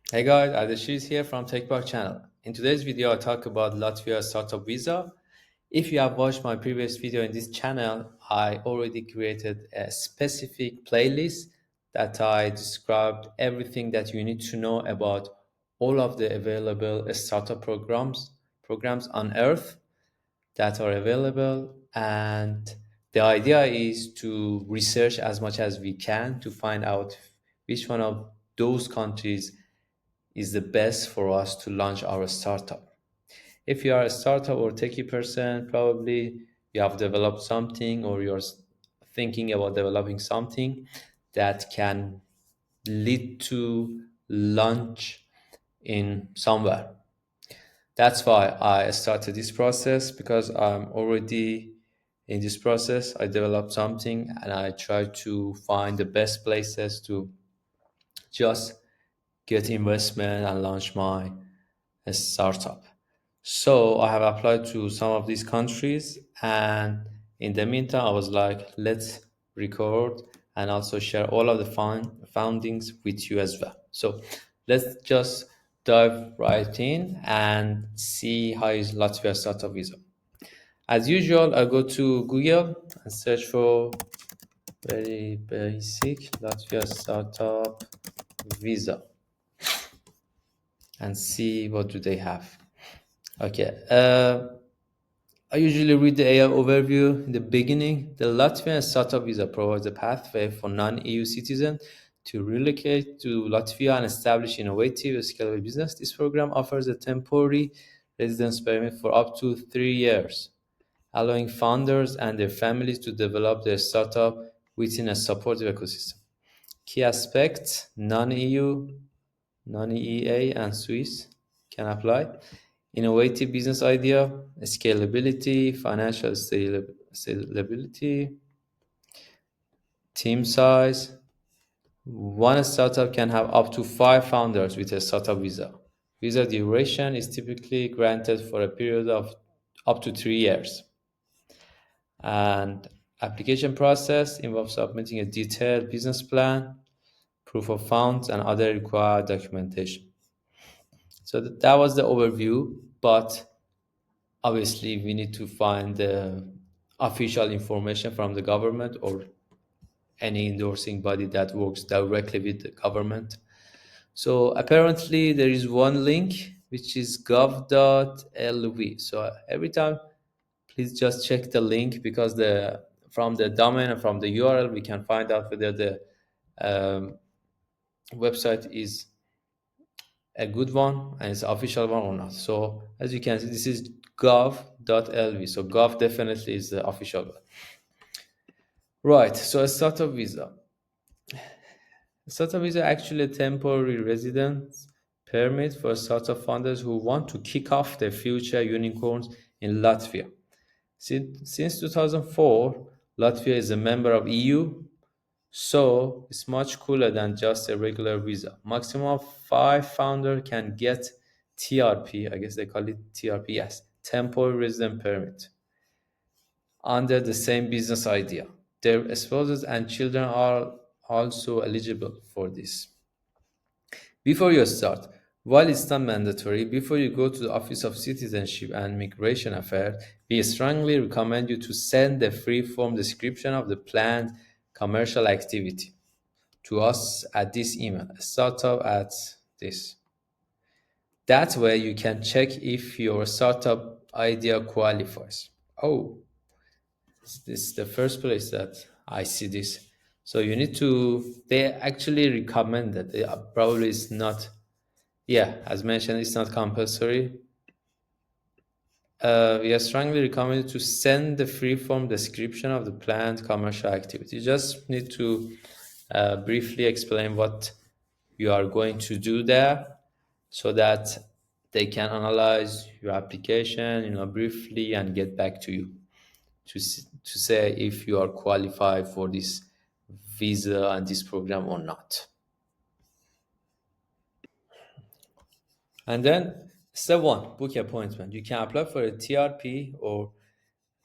Hey guys, Adeshi is here from TechBug channel. In today's video, I'll talk about Latvia startup visa. If you have watched my previous video in this channel, I already created a specific playlist that I described everything that you need to know about all of the available startup programs on earth that are available. And the idea is to research as much as we can to find out which one of those countries is the best for us to launch our startup. If you are a startup or techie person, probably you have developed something or you're thinking about developing something that can lead to launch in somewhere. That's why I started this process because I'm already in this process. I developed something and I try to find the best places to just get investment and launch my startup. So I have applied to some of these countries, and in the meantime, I was like, let's record and also share all of the foundings with you as well. So let's just dive right in and see how is Latvia startup visa. As usual, I go to Google and search for very basic Latvia startup visa and see what do they have. Okay. I usually read the AI overview in the beginning. The Latvian startup visa provides a pathway for non-EU citizens to relocate to Latvia and establish innovative, scalable business. This program offers a temporary residence permit for up to 3 years, allowing founders and their families to develop their startup within a supportive ecosystem. Key aspects: non-EU, non-EEA, and Swiss can apply. Innovative business idea, scalability, financial stability, team size. One startup can have up to 5 founders with a startup visa. Visa duration is typically granted for a period of up to 3 years. And application process involves submitting a detailed business plan, proof of funds, and other required documentation. So that was the overview, but obviously we need to find the official information from the government or any endorsing body that works directly with the government. So apparently there is one link which is gov.lv. So every time please just check the link because the from the domain and from the URL we can find out whether the um, website is a good one and it's official one or not. So as you can see, this is gov.lv. So gov definitely is the official one. Right. So a startup visa. A startup visa actually a temporary residence permit for startup founders who want to kick off their future unicorns in Latvia. Since 2004, Latvia is a member of EU, so it's much cooler than just a regular visa. Maximum of 5 founder can get TRP, I guess they call it TRP, yes, temporary resident permit, under the same business idea. Their spouses and children are also eligible for this. Before you start, while it's not mandatory, before you go to the Office of Citizenship and Migration Affairs, we strongly recommend you to send the free-form description of the planned commercial activity to us at this email, startup at this. That way you can check if your startup idea qualifies. Oh, this is the first place that I see this. So you need to, they actually recommend that. They probably is not, yeah, as mentioned, it's not compulsory. We are strongly recommended to send the free-form description of the planned commercial activity. You just need to briefly explain what you are going to do there so that they can analyze your application, briefly and get back to you to say if you are qualified for this visa and this program or not. And then step one, book appointment. You can apply for a TRP or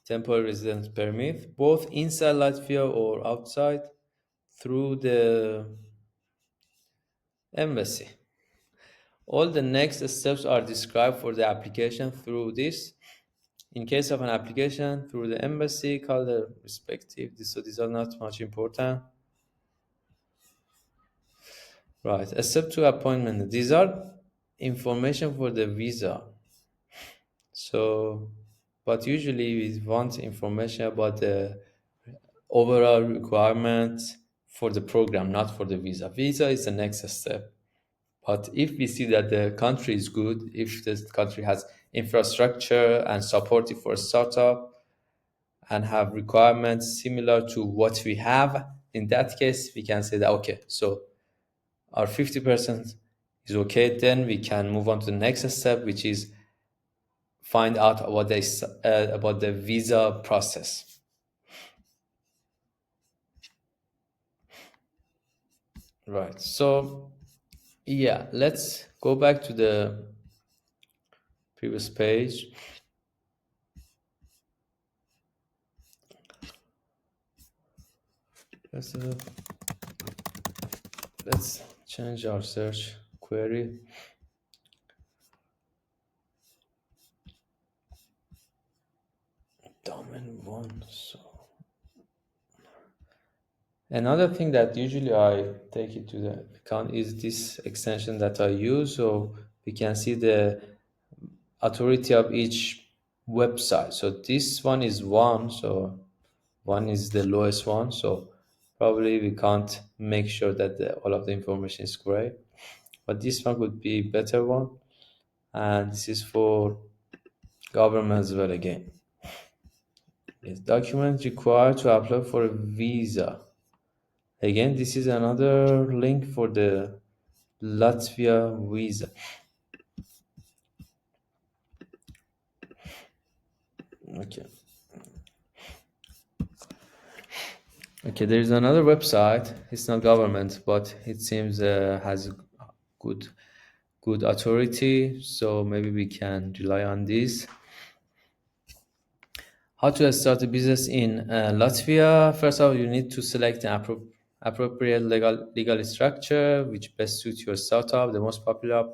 temporary residence permit, both inside Latvia or outside, through the embassy. All the next steps are described for the application through this. In case of an application through the embassy, call the respective. So these are not much important. Right. A step two appointment. These are information for the visa. So, but usually we want information about the overall requirements for the program, not for the visa. Visa is the next step. But if we see that the country is good, if this country has infrastructure and supportive for startup and have requirements similar to what we have, in that case, we can say that, okay, so our 50% is okay, then we can move on to the next step, which is find out about the visa process. Right. So, yeah, let's go back to the previous page. Let's, uh, let's change our search query. Domain one. So another thing that usually I take it to the account is this extension that I use, so we can see the authority of each website. So this one is one, so one is the lowest one. So probably we can't make sure that all of the information is correct, but this one could be better one. And this is for government as well again. Yes, documents required to apply for a visa. Again, this is another link for the Latvia visa. Okay. Okay, there is another website. It's not government, but it seems has good good authority. So maybe we can rely on this. How to start a business in Latvia? First of all, you need to select an appropriate legal structure which best suits your startup. The most popular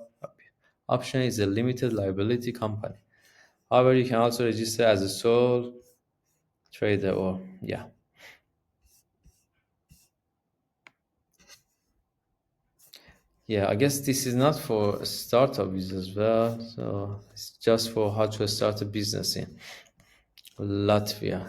option is a limited liability company. However, you can also register as a sole trader or yeah. Yeah, I guess this is not for startups as well. So it's just for how to start a business in Latvia.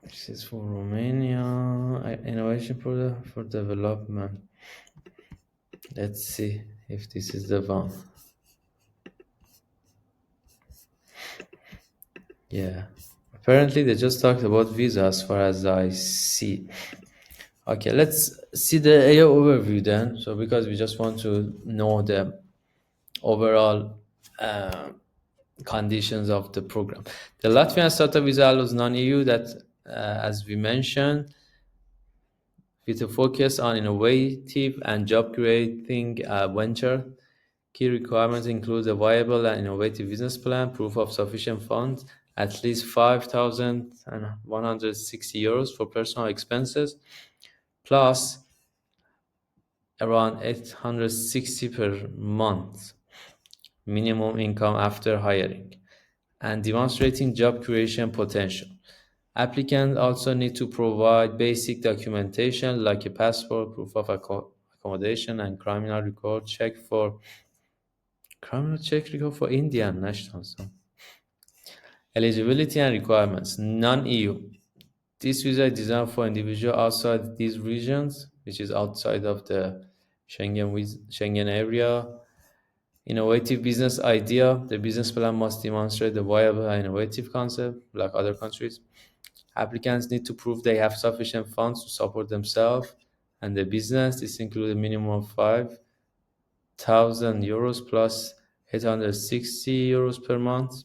This is for Romania, innovation for development. Let's see if this is the one. Yeah. Apparently, they just talked about visa as far as I see. Okay, let's see the AI overview then. So, because we just want to know the overall conditions of the program. The Latvian startup visa allows non-EU that, as we mentioned, with a focus on innovative and job-creating venture. Key requirements include a viable and innovative business plan, proof of sufficient funds, at least 5,160 euros for personal expenses, plus around 860 per month minimum income after hiring, and demonstrating job creation potential. Applicants also need to provide basic documentation like a passport, proof of accommodation, and criminal check record for Indian nationals. Eligibility and requirements. Non-EU. This visa is designed for individuals outside these regions, which is outside of the Schengen area. Innovative business idea. The business plan must demonstrate the viable and innovative concept, like other countries. Applicants need to prove they have sufficient funds to support themselves and the business. This includes a minimum of 5,000 euros plus 860 euros per month.